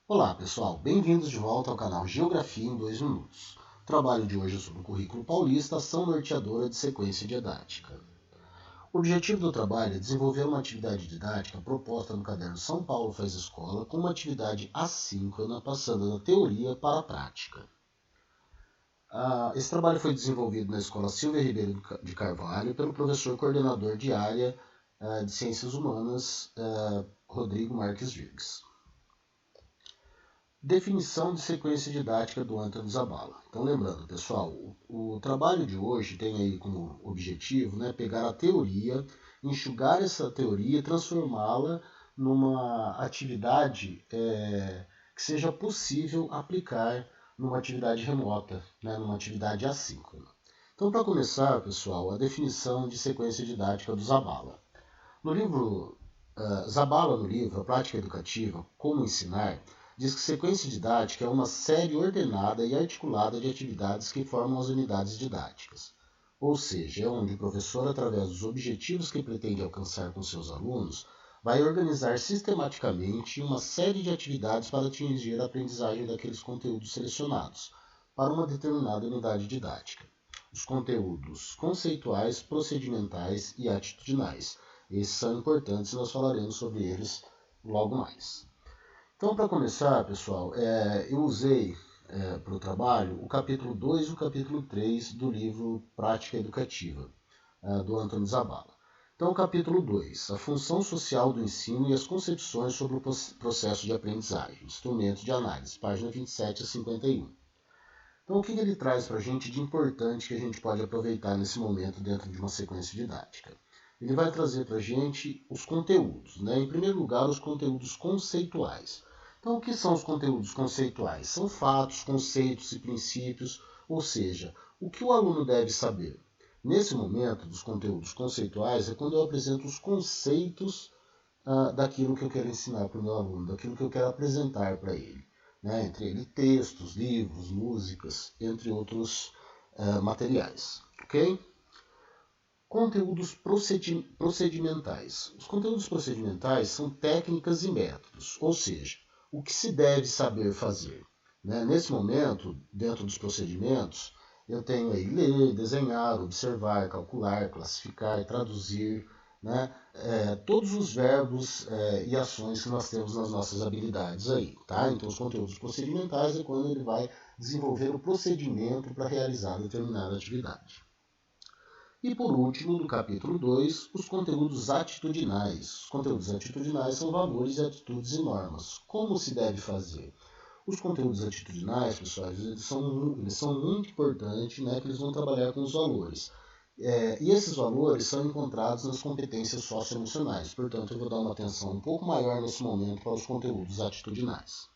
Olá pessoal, bem-vindos de volta ao canal Geografia em 2 minutos. O trabalho de hoje é sobre o currículo paulista, ação norteadora de sequência didática. O objetivo do trabalho é desenvolver uma atividade didática proposta no caderno São Paulo Faz Escola com uma atividade assíncrona, passando da teoria para a prática. Esse trabalho foi desenvolvido na Escola Silvia Ribeiro de Carvalho pelo professor coordenador de área de Ciências Humanas, Rodrigo Marques Virgues. Definição de sequência didática do Antônio Zabala. Então, lembrando, pessoal, o trabalho de hoje tem aí como objetivo pegar a teoria, enxugar essa teoria e transformá-la numa atividade que seja possível aplicar numa atividade remota, numa atividade assíncrona. Então, para começar, pessoal, a definição de sequência didática do Zabala. No livro Zabala, no livro A Prática Educativa, Como Ensinar, diz que sequência didática é uma série ordenada e articulada de atividades que formam as unidades didáticas. Ou seja, é onde o professor, através dos objetivos que pretende alcançar com seus alunos, vai organizar sistematicamente uma série de atividades para atingir a aprendizagem daqueles conteúdos selecionados para uma determinada unidade didática. Os conteúdos conceituais, procedimentais e atitudinais. Esses são importantes e nós falaremos sobre eles logo mais. Então, para começar, pessoal, eu usei para o trabalho o capítulo 2 e o capítulo 3 do livro Prática Educativa, do Antônio Zabala. Então, o capítulo 2, a função social do ensino e as concepções sobre o processo de aprendizagem, instrumentos de análise, página 27 a 51. Então, o que ele traz para a gente de importante que a gente pode aproveitar nesse momento dentro de uma sequência didática? Ele vai trazer para a gente os conteúdos. Em primeiro lugar, os conteúdos conceituais. Então, o que são os conteúdos conceituais? São fatos, conceitos e princípios, ou seja, o que o aluno deve saber. Nesse momento dos conteúdos conceituais é quando eu apresento os conceitos daquilo que eu quero ensinar para o meu aluno, daquilo que eu quero apresentar para ele. Entre ele textos, livros, músicas, entre outros materiais. Ok? Conteúdos procedimentais. Os conteúdos procedimentais são técnicas e métodos, ou seja, o que se deve saber fazer. Nesse momento, dentro dos procedimentos, eu tenho aí ler, desenhar, observar, calcular, classificar, traduzir, todos os verbos e ações que nós temos nas nossas habilidades aí. Tá? Então, os conteúdos procedimentais é quando ele vai desenvolver o procedimento para realizar determinada atividade. E por último, no capítulo 2, os conteúdos atitudinais. Os conteúdos atitudinais são valores, atitudes e normas. Como se deve fazer? Os conteúdos atitudinais, pessoal, eles são muito importantes, que eles vão trabalhar com os valores. E esses valores são encontrados nas competências socioemocionais. Portanto, eu vou dar uma atenção um pouco maior nesse momento para os conteúdos atitudinais.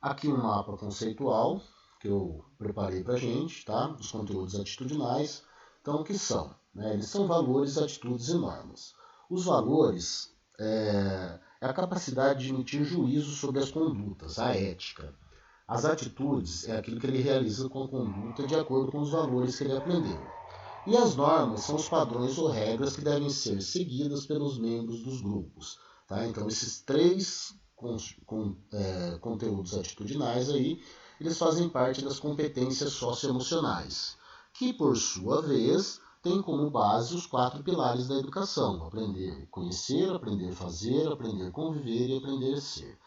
Aqui um mapa conceitual que eu preparei para a gente, tá? Os conteúdos atitudinais. Então, o que são? Eles são valores, atitudes e normas. Os valores é a capacidade de emitir juízo sobre as condutas, a ética. As atitudes é aquilo que ele realiza com a conduta de acordo com os valores que ele aprendeu. E as normas são os padrões ou regras que devem ser seguidas pelos membros dos grupos. Tá? Então, esses três conteúdos atitudinais aí, eles fazem parte das competências socioemocionais, que, por sua vez, tem como base os 4 pilares da educação: aprender conhecer, aprender fazer, aprender conviver e aprender ser.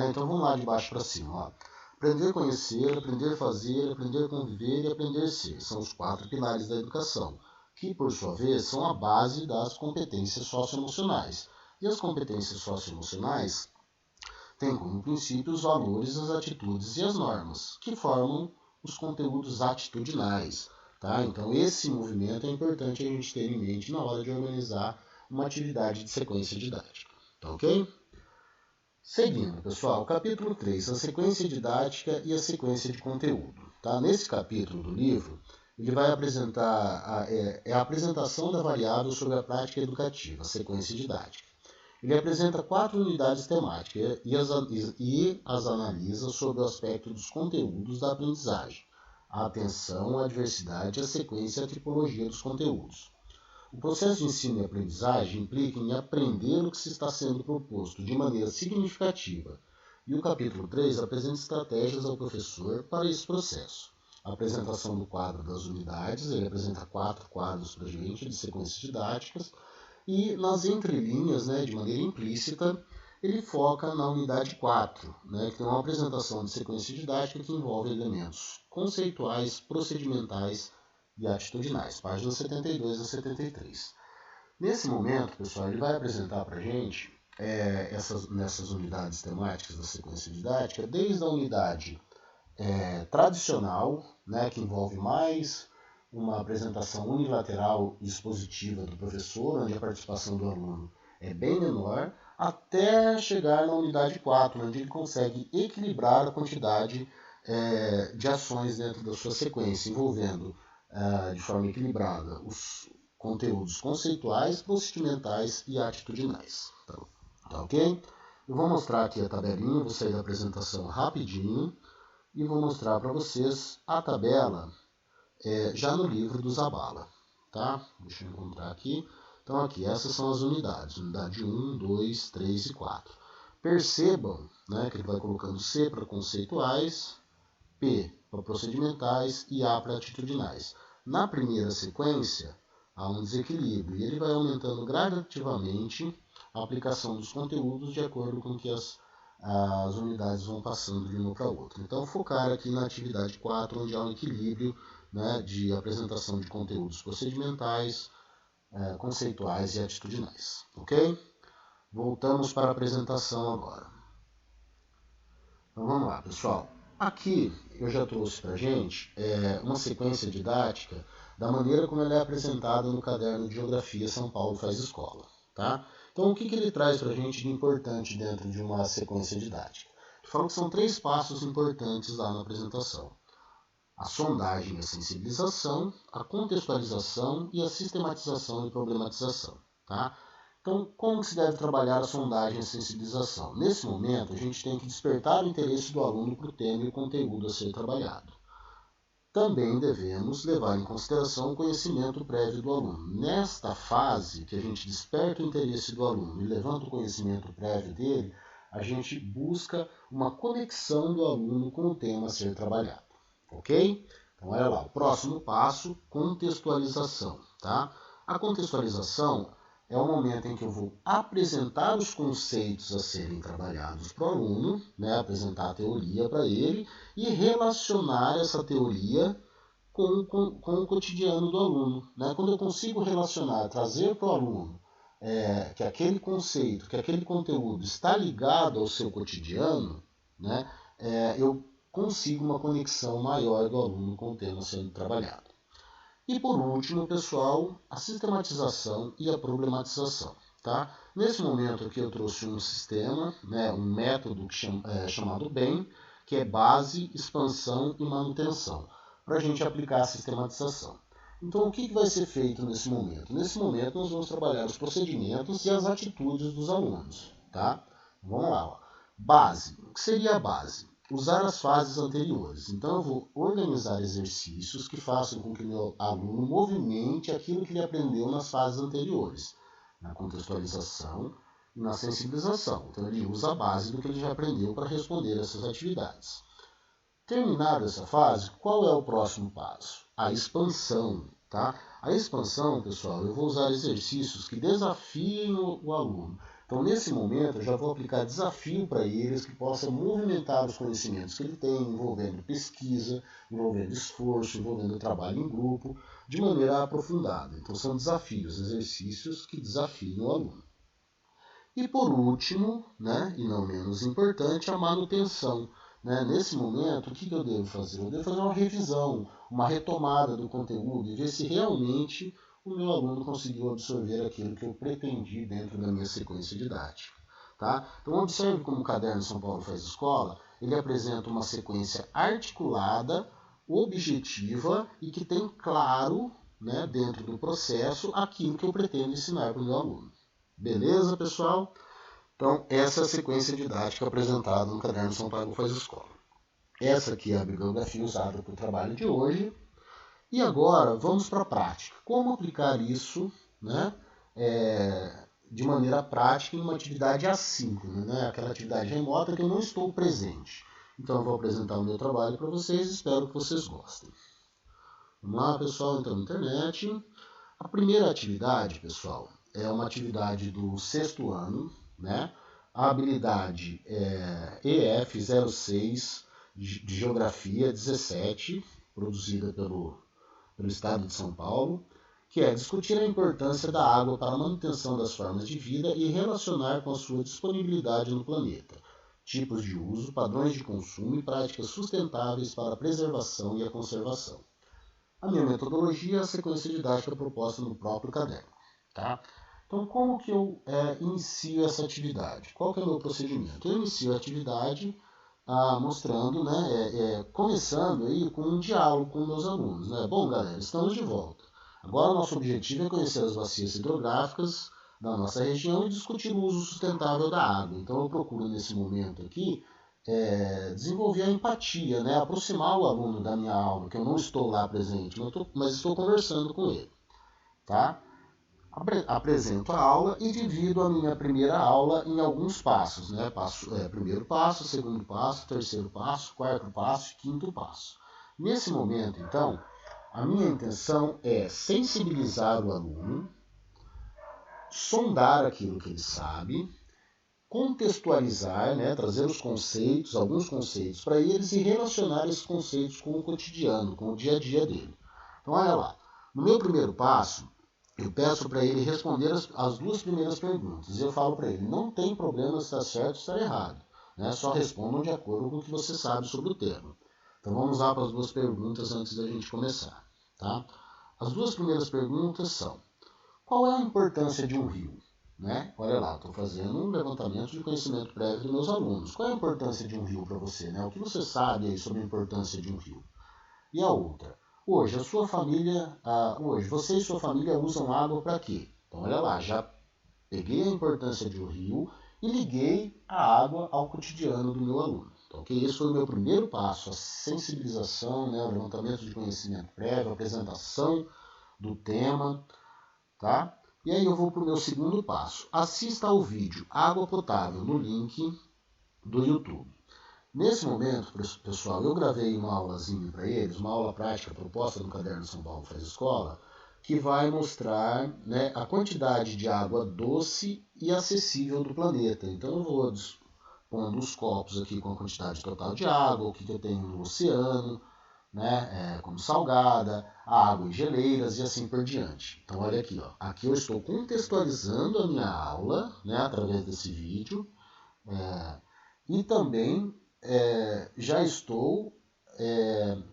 Então vamos lá de baixo para cima. Aprender conhecer, aprender fazer, aprender conviver e aprender ser. São os 4 pilares da educação, que, por sua vez, são a base das competências socioemocionais. E as competências socioemocionais têm como princípio os valores, as atitudes e as normas, que formam os conteúdos atitudinais. Tá? Então, esse movimento é importante a gente ter em mente na hora de organizar uma atividade de sequência didática. Tá ok? Seguindo, pessoal, capítulo 3, a sequência didática e a sequência de conteúdo. Tá? Nesse capítulo do livro, ele vai apresentar a apresentação da variável sobre a prática educativa, a sequência didática. Ele apresenta 4 unidades temáticas e as analisa sobre o aspecto dos conteúdos da aprendizagem: a atenção, a diversidade, a sequência e a tipologia dos conteúdos. O processo de ensino e aprendizagem implica em aprender o que se está sendo proposto de maneira significativa, E o capítulo 3 apresenta estratégias ao professor para esse processo. A apresentação do quadro das unidades, ele apresenta 4 quadros para a gente de sequências didáticas, e nas entrelinhas, né, de maneira implícita, ele foca na unidade 4, né, que tem uma apresentação de sequência didática que envolve elementos conceituais, procedimentais e atitudinais, páginas 72 a 73. Nesse momento, pessoal, ele vai apresentar para a gente nessas unidades temáticas da sequência didática, desde a unidade tradicional, né, que envolve mais uma apresentação unilateral e expositiva do professor, onde a participação do aluno é bem menor, até chegar na unidade 4, onde ele consegue equilibrar a quantidade de ações dentro da sua sequência, envolvendo de forma equilibrada os conteúdos conceituais, procedimentais e atitudinais. Tá ok? Eu vou mostrar aqui a tabelinha, vou sair da apresentação rapidinho e vou mostrar para vocês a tabela já no livro do Zabala. Tá? Deixa eu encontrar aqui. Então aqui, essas são as unidades. Unidade 1, 2, 3 e 4. Percebam, né, que ele vai colocando C para conceituais, P para procedimentais e A para atitudinais. Na primeira sequência, há um desequilíbrio e ele vai aumentando gradativamente a aplicação dos conteúdos de acordo com que as unidades vão passando de uma para outra. Então, focar aqui na atividade 4, onde há um equilíbrio, né, de apresentação de conteúdos procedimentais, conceituais e atitudinais. Ok? Voltamos para a apresentação agora. Então, vamos lá, pessoal. Aqui eu já trouxe para a gente uma sequência didática da maneira como ela é apresentada no caderno de Geografia São Paulo Faz Escola. Tá? Então, o que ele traz para a gente de importante dentro de uma sequência didática? Eu falo que são 3 passos importantes lá na apresentação. A sondagem e a sensibilização, a contextualização e a sistematização e problematização. Tá? Então, como se deve trabalhar a sondagem e a sensibilização? Nesse momento, a gente tem que despertar o interesse do aluno para o tema e o conteúdo a ser trabalhado. Também devemos levar em consideração o conhecimento prévio do aluno. Nesta fase, que a gente desperta o interesse do aluno e levanta o conhecimento prévio dele, a gente busca uma conexão do aluno com o tema a ser trabalhado. Ok? Então, olha lá, o próximo passo, contextualização. Tá? A contextualização é o momento em que eu vou apresentar os conceitos a serem trabalhados para o aluno, né, apresentar a teoria para ele e relacionar essa teoria com o cotidiano do aluno. Né? Quando eu consigo relacionar, trazer para o aluno que aquele conceito, que aquele conteúdo está ligado ao seu cotidiano, né, eu consigo uma conexão maior do aluno com o tema sendo trabalhado. E por último, pessoal, a sistematização e a problematização. Tá? Nesse momento aqui eu trouxe um sistema, né, um método chamado BEM, que é base, expansão e manutenção, para a gente aplicar a sistematização. Então, o que vai ser feito nesse momento? Nesse momento, nós vamos trabalhar os procedimentos e as atitudes dos alunos. Tá? Vamos lá. Ó. Base. O que seria a base? Usar as fases anteriores. Então, eu vou organizar exercícios que façam com que o meu aluno movimente aquilo que ele aprendeu nas fases anteriores, na contextualização e na sensibilização. Então, ele usa a base do que ele já aprendeu para responder essas atividades. Terminada essa fase, qual é o próximo passo? A expansão. Tá? A expansão, pessoal, eu vou usar exercícios que desafiem o aluno. Então, nesse momento, eu já vou aplicar desafio para eles que possam movimentar os conhecimentos que ele tem, envolvendo pesquisa, envolvendo esforço, envolvendo trabalho em grupo, de maneira aprofundada. Então, são desafios, exercícios que desafiam o aluno. E, por último, né, e não menos importante, a manutenção. Né? Nesse momento, o que eu devo fazer? Eu devo fazer uma revisão, uma retomada do conteúdo e ver se realmente o meu aluno conseguiu absorver aquilo que eu pretendi dentro da minha sequência didática. Tá? Então, observe como o caderno São Paulo Faz Escola, ele apresenta uma sequência articulada, objetiva e que tem claro, né, dentro do processo, aquilo que eu pretendo ensinar para o meu aluno. Beleza, pessoal? Então, essa é a sequência didática apresentada no caderno São Paulo Faz Escola. Essa aqui é a bibliografia usada para o trabalho de hoje. E agora, vamos para a prática. Como aplicar isso, né, de maneira prática em uma atividade assíncrona, né? Aquela atividade remota que eu não estou presente. Então eu vou apresentar o meu trabalho para vocês e espero que vocês gostem. Vamos lá, pessoal, então na internet. A primeira atividade, pessoal, é uma atividade do sexto ano, né? A habilidade é EF06 de Geografia 17, produzida pelo Estado de São Paulo, que é discutir a importância da água para a manutenção das formas de vida e relacionar com a sua disponibilidade no planeta, tipos de uso, padrões de consumo e práticas sustentáveis para a preservação e a conservação. A minha metodologia é a sequência didática proposta no próprio caderno. Tá? Então, como que eu inicio essa atividade? Qual que é o meu procedimento? Eu inicio a atividade mostrando, né, começando aí com um diálogo com meus alunos. Né? Bom, galera, estamos de volta. Agora, o nosso objetivo é conhecer as bacias hidrográficas da nossa região e discutir o uso sustentável da água. Então, eu procuro, nesse momento aqui, desenvolver a empatia, né? Aproximar o aluno da minha aula, que eu não estou lá presente, mas estou conversando com ele. Tá? Apresento a aula e divido a minha primeira aula em alguns passos. Né? Primeiro passo, segundo passo, terceiro passo, quarto passo e quinto passo. Nesse momento, então, a minha intenção é sensibilizar o aluno, sondar aquilo que ele sabe, contextualizar, né, trazer os conceitos, alguns conceitos para eles e relacionar esses conceitos com o cotidiano, com o dia a dia dele. Então, olha lá, no meu primeiro passo, eu peço para ele responder as duas primeiras perguntas. Eu falo para ele, não tem problema se está certo ou está errado, né? Só respondam de acordo com o que você sabe sobre o tema. Então, vamos lá para as duas perguntas antes da gente começar. Tá? As duas primeiras perguntas são, qual é a importância de um rio? Né? Olha lá, estou fazendo um levantamento de conhecimento prévio dos meus alunos. Qual é a importância de um rio para você? Né? O que você sabe aí sobre a importância de um rio? E a outra? Hoje, você e sua família usam água para quê? Então, olha lá, já peguei a importância de um rio e liguei a água ao cotidiano do meu aluno. Então, esse foi o meu primeiro passo, a sensibilização, né? O levantamento de conhecimento prévio, a apresentação do tema, tá? E aí eu vou para o meu segundo passo. Assista ao vídeo Água Potável no link do YouTube. Nesse momento, pessoal, eu gravei uma aulazinha para eles, uma aula prática proposta no Caderno São Paulo Faz Escola, que vai mostrar, né, a quantidade de água doce e acessível do planeta. Então eu vou pondo os copos aqui com a quantidade total de água, o que eu tenho no oceano, né, como salgada, água em geleiras e assim por diante. Então olha aqui, ó. Aqui eu estou contextualizando a minha aula, né, através desse vídeo, e também já estou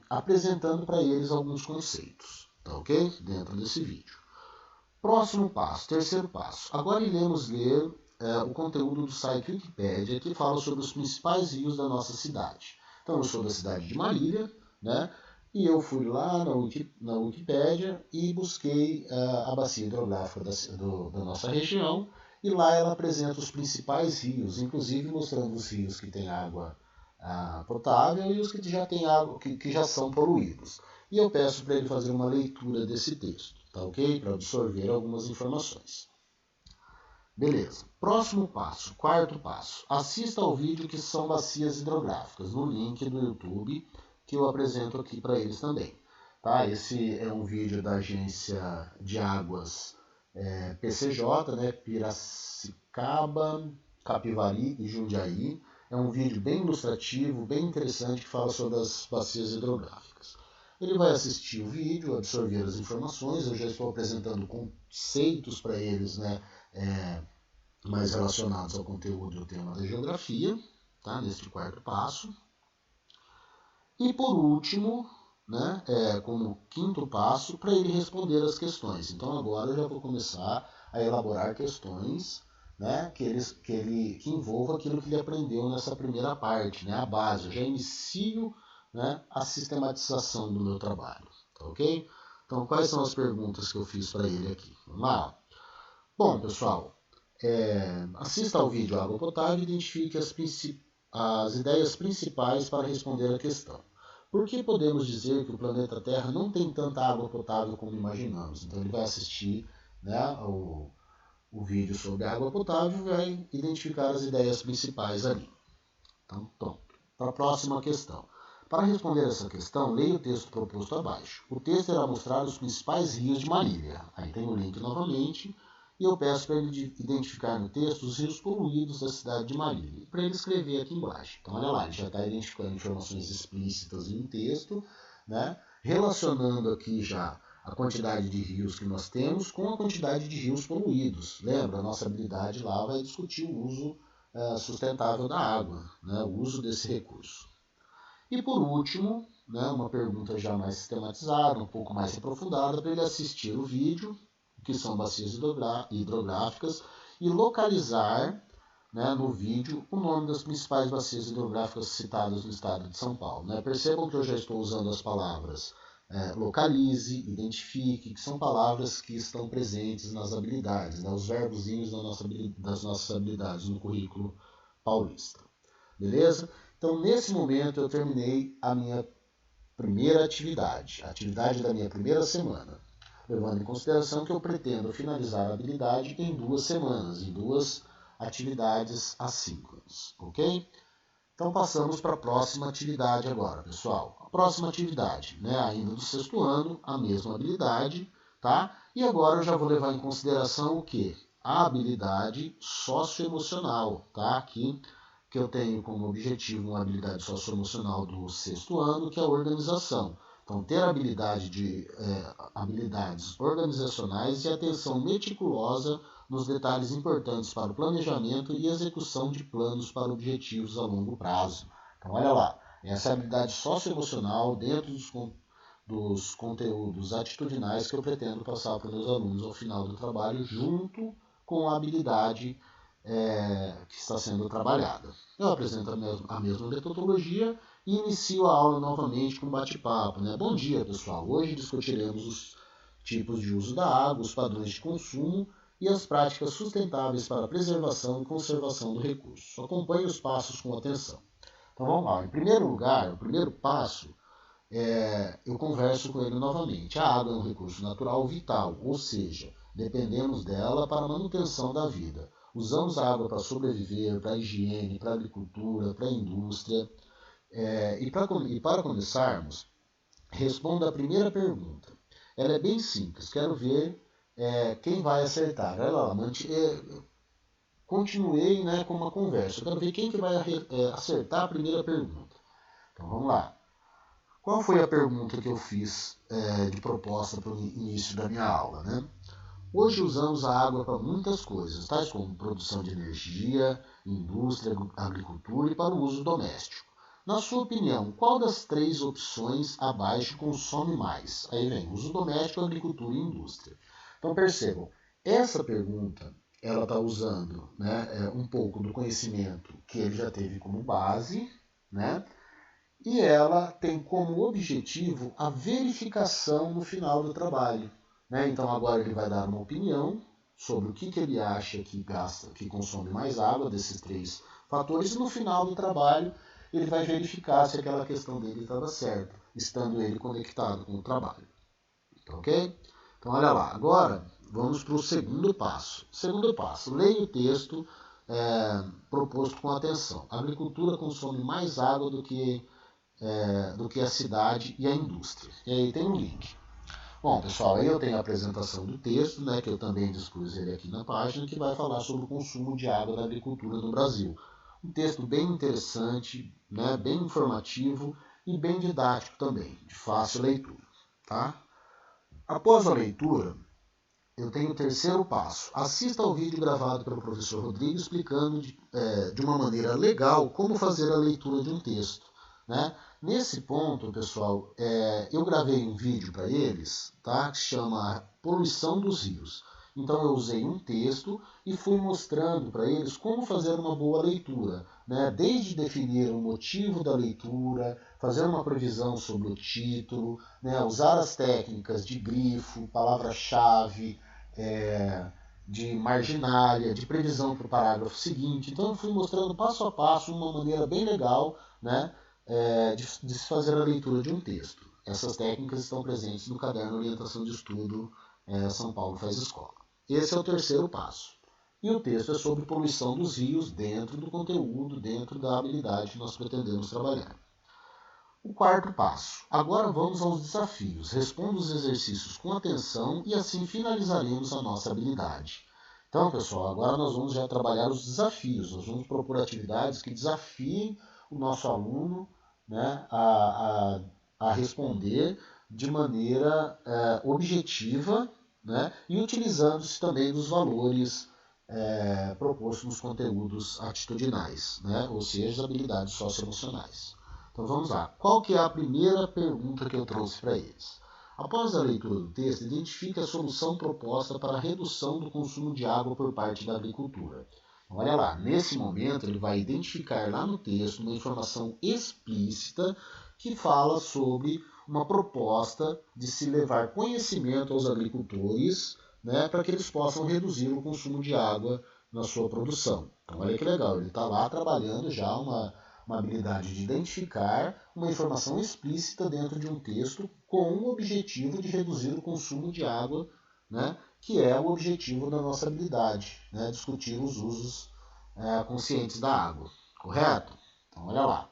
apresentando para eles alguns conceitos, tá ok? Dentro desse vídeo. Próximo passo, terceiro passo. Agora iremos ler o conteúdo do site Wikipedia, que fala sobre os principais rios da nossa cidade. Então eu sou da cidade de Marília, né? E eu fui lá na Wikipédia e busquei a bacia hidrográfica da nossa região, e lá ela apresenta os principais rios, inclusive mostrando os rios que têm água potável e os que já têm água, que já são poluídos. E eu peço para ele fazer uma leitura desse texto, tá ok? Para absorver algumas informações. Beleza. Próximo passo, quarto passo. Assista ao vídeo que são bacias hidrográficas, no link do YouTube, que eu apresento aqui para eles também. Tá? Esse é um vídeo da Agência de Águas PCJ, né? Piracicaba, Capivari e Jundiaí. É um vídeo bem ilustrativo, bem interessante, que fala sobre as bacias hidrográficas. Ele vai assistir o vídeo, absorver as informações. Eu já estou apresentando conceitos para eles, né? Mais relacionados ao conteúdo do tema da geografia, tá? Neste quarto passo. E por último, né, como quinto passo, para ele responder as questões. Então agora eu já vou começar a elaborar questões, né, que envolvam aquilo que ele aprendeu nessa primeira parte, né, a base. Eu já inicio, né, a sistematização do meu trabalho, tá ok? Então quais são as perguntas que eu fiz para ele aqui? Vamos lá? Bom, pessoal, assista ao vídeo Água Potável e identifique as ideias principais para responder a questão. Por que podemos dizer que o planeta Terra não tem tanta água potável como imaginamos? Então ele vai assistir, né, o vídeo sobre água potável e vai identificar as ideias principais ali. Então, pronto. Para a próxima questão. Para responder essa questão, leia o texto proposto abaixo. O texto irá mostrar os principais rios de Marília. Aí tem o link novamente. E eu peço para ele identificar no texto os rios poluídos da cidade de Marília. Para ele escrever aqui embaixo. Então, olha lá, ele já está identificando informações explícitas em um texto, né? Relacionando aqui já a quantidade de rios que nós temos com a quantidade de rios poluídos. Lembra, a nossa habilidade lá vai discutir o uso sustentável da água, né? O uso desse recurso. E por último, né, uma pergunta já mais sistematizada, um pouco mais aprofundada, para ele assistir o vídeo, que são bacias hidrográficas, e localizar, né, no vídeo o nome das principais bacias hidrográficas citadas no estado de São Paulo. Né? Percebam que eu já estou usando as palavras localize, identifique, que são palavras que estão presentes nas habilidades, né? Os verbozinhos das nossas habilidades no currículo paulista. Beleza? Então, nesse momento, eu terminei a minha primeira atividade, a atividade da minha primeira semana, levando em consideração que eu pretendo finalizar a habilidade em 2 semanas, em 2 atividades assíncronas, ok? Então passamos para a próxima atividade agora, pessoal. A próxima atividade, né, ainda do 6º ano, a mesma habilidade, tá? E agora eu já vou levar em consideração o quê? A habilidade socioemocional, tá? Aqui que eu tenho como objetivo uma habilidade socioemocional do 6º ano, que é a organização. Então, ter habilidades organizacionais e atenção meticulosa nos detalhes importantes para o planejamento e execução de planos para objetivos a longo prazo. Então, olha lá, essa é a habilidade socioemocional dentro dos conteúdos atitudinais que eu pretendo passar para os meus alunos ao final do trabalho, junto com a habilidade que está sendo trabalhada. Eu apresento a mesma metodologia e inicio a aula novamente com um bate-papo. Né? Bom dia, pessoal. Hoje discutiremos os tipos de uso da água, os padrões de consumo e as práticas sustentáveis para a preservação e conservação do recurso. Acompanhe os passos com atenção. Então vamos lá. Em primeiro lugar, o primeiro passo eu converso com ele novamente. A água é um recurso natural vital, ou seja, dependemos dela para a manutenção da vida. Usamos a água para sobreviver, para a higiene, para a agricultura, para a indústria. E para começarmos, responda a primeira pergunta. Ela é bem simples, quero ver quem vai acertar. Olha lá, continuei, né, com uma conversa. Eu quero ver quem que vai acertar a primeira pergunta. Então vamos lá. Qual foi a pergunta que eu fiz de proposta para o início da minha aula, né? Hoje usamos a água para muitas coisas, tais como produção de energia, indústria, agricultura e para o uso doméstico. Na sua opinião, qual das 3 opções abaixo consome mais? Aí vem uso doméstico, agricultura e indústria. Então percebam, essa pergunta ela está usando, né, um pouco do conhecimento que ele já teve como base, né? E ela tem como objetivo a verificação no final do trabalho. Né? Então agora ele vai dar uma opinião sobre o que ele acha que consome mais água desses 3 fatores, e no final do trabalho ele vai verificar se aquela questão dele estava certa, estando ele conectado com o trabalho. Ok? Então olha lá, agora vamos para o segundo passo. Segundo passo, leia o texto proposto com atenção. A agricultura consome mais água do que a cidade e a indústria. E aí tem um link. Bom, pessoal, aí eu tenho a apresentação do texto, né, que eu também dispus ele aqui na página, que vai falar sobre o consumo de água da agricultura no Brasil. Um texto bem interessante, né, bem informativo e bem didático também, de fácil leitura. Tá? Após a leitura, eu tenho o terceiro passo. Assista ao vídeo gravado pelo professor Rodrigo explicando de uma maneira legal como fazer a leitura de um texto. Né? Nesse ponto, pessoal, eu gravei um vídeo para eles, tá? Que se chama Poluição dos Rios. Então eu usei um texto e fui mostrando para eles como fazer uma boa leitura, né? Desde definir o motivo da leitura, fazer uma previsão sobre o título, né? Usar as técnicas de grifo, palavra-chave, de marginália, de previsão para o parágrafo seguinte. Então eu fui mostrando passo a passo, uma maneira bem legal, né? De se fazer a leitura de um texto. Essas técnicas estão presentes no caderno Orientação de Estudo São Paulo Faz Escola. Esse é o terceiro passo. E o texto é sobre poluição dos rios dentro do conteúdo, dentro da habilidade que nós pretendemos trabalhar. O quarto passo. Agora vamos aos desafios. Responda os exercícios com atenção e assim finalizaremos a nossa habilidade. Então, pessoal, agora nós vamos já trabalhar os desafios. Nós vamos propor atividades que desafiem o nosso aluno, né, a responder de maneira objetiva, né, e utilizando-se também dos valores propostos nos conteúdos atitudinais, né, ou seja, as habilidades socioemocionais. Então vamos lá. Qual que é a primeira pergunta que eu trouxe para eles? Após a leitura do texto, identifique a solução proposta para a redução do consumo de água por parte da agricultura. Olha lá, nesse momento ele vai identificar lá no texto uma informação explícita que fala sobre uma proposta de se levar conhecimento aos agricultores, né, para que eles possam reduzir o consumo de água na sua produção. Então olha que legal, ele está lá trabalhando já uma habilidade de identificar uma informação explícita dentro de um texto com o objetivo de reduzir o consumo de água, né, que é o objetivo da nossa habilidade, né, discutir os usos conscientes da água, correto? Então, olha lá.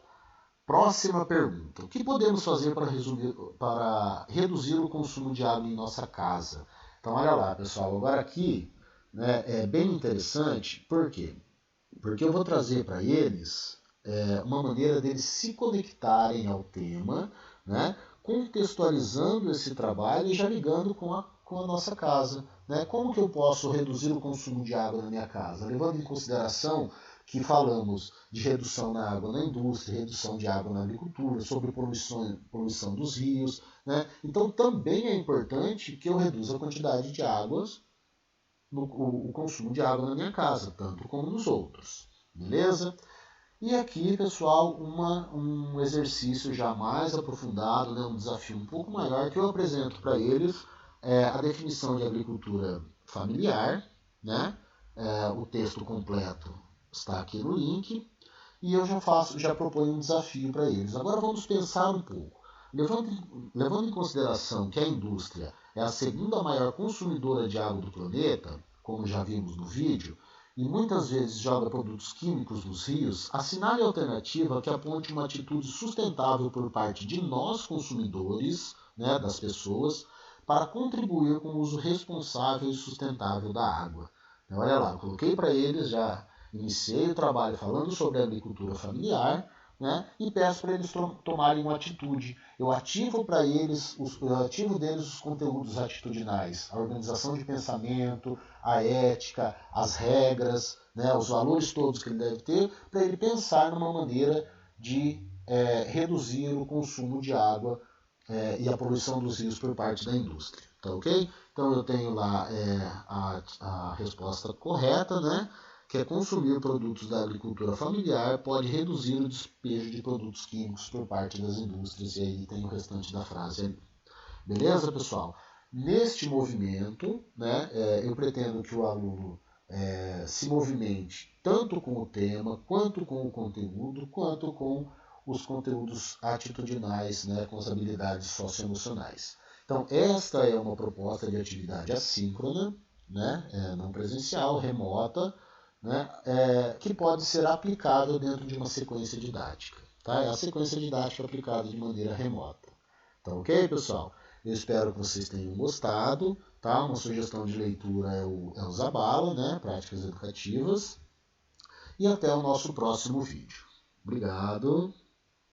Próxima pergunta. O que podemos fazer para reduzir o consumo de água em nossa casa? Então, olha lá, pessoal. Agora aqui, né, é bem interessante. Por quê? Porque eu vou trazer para eles uma maneira deles se conectarem ao tema, né, contextualizando esse trabalho e já ligando com a nossa casa. Né? Como que eu posso reduzir o consumo de água na minha casa? Levando em consideração que falamos de redução da água na indústria, redução de água na agricultura, sobre poluição dos rios. Né? Então também é importante que eu reduza a quantidade de águas, o consumo de água na minha casa, tanto como nos outros. Beleza? E aqui, pessoal, um exercício já mais aprofundado, né, um desafio um pouco maior que eu apresento para eles, a definição de agricultura familiar, né? O texto completo está aqui no link, e eu já proponho um desafio para eles. Agora vamos pensar um pouco. Levando em consideração que a indústria é a segunda maior consumidora de água do planeta, como já vimos no vídeo, e muitas vezes joga produtos químicos nos rios, assinale a alternativa que aponte uma atitude sustentável por parte de nós, consumidores, né, das pessoas, para contribuir com o uso responsável e sustentável da água. Então, olha lá, eu coloquei para eles, já iniciei o trabalho falando sobre a agricultura familiar, né, e peço para eles tomarem uma atitude. Eu ativo deles os conteúdos atitudinais, a organização de pensamento, a ética, as regras, né, os valores todos que ele deve ter, para ele pensar numa maneira de reduzir o consumo de água e a poluição dos rios por parte da indústria. Tá ok? Então eu tenho lá a resposta correta, né? Que é consumir produtos da agricultura familiar pode reduzir o despejo de produtos químicos por parte das indústrias. E aí tem o restante da frase ali. Beleza, pessoal? Neste movimento, né, eu pretendo que o aluno se movimente tanto com o tema, quanto com o conteúdo, quanto com os conteúdos atitudinais, né, com as habilidades socioemocionais. Então, esta é uma proposta de atividade assíncrona, né, não presencial, remota, né, que pode ser aplicável dentro de uma sequência didática. Tá? É a sequência didática aplicada de maneira remota. Tá ok, pessoal? Eu espero que vocês tenham gostado. Tá? Uma sugestão de leitura é o Zabala, né? Práticas Educativas. E até o nosso próximo vídeo. Obrigado.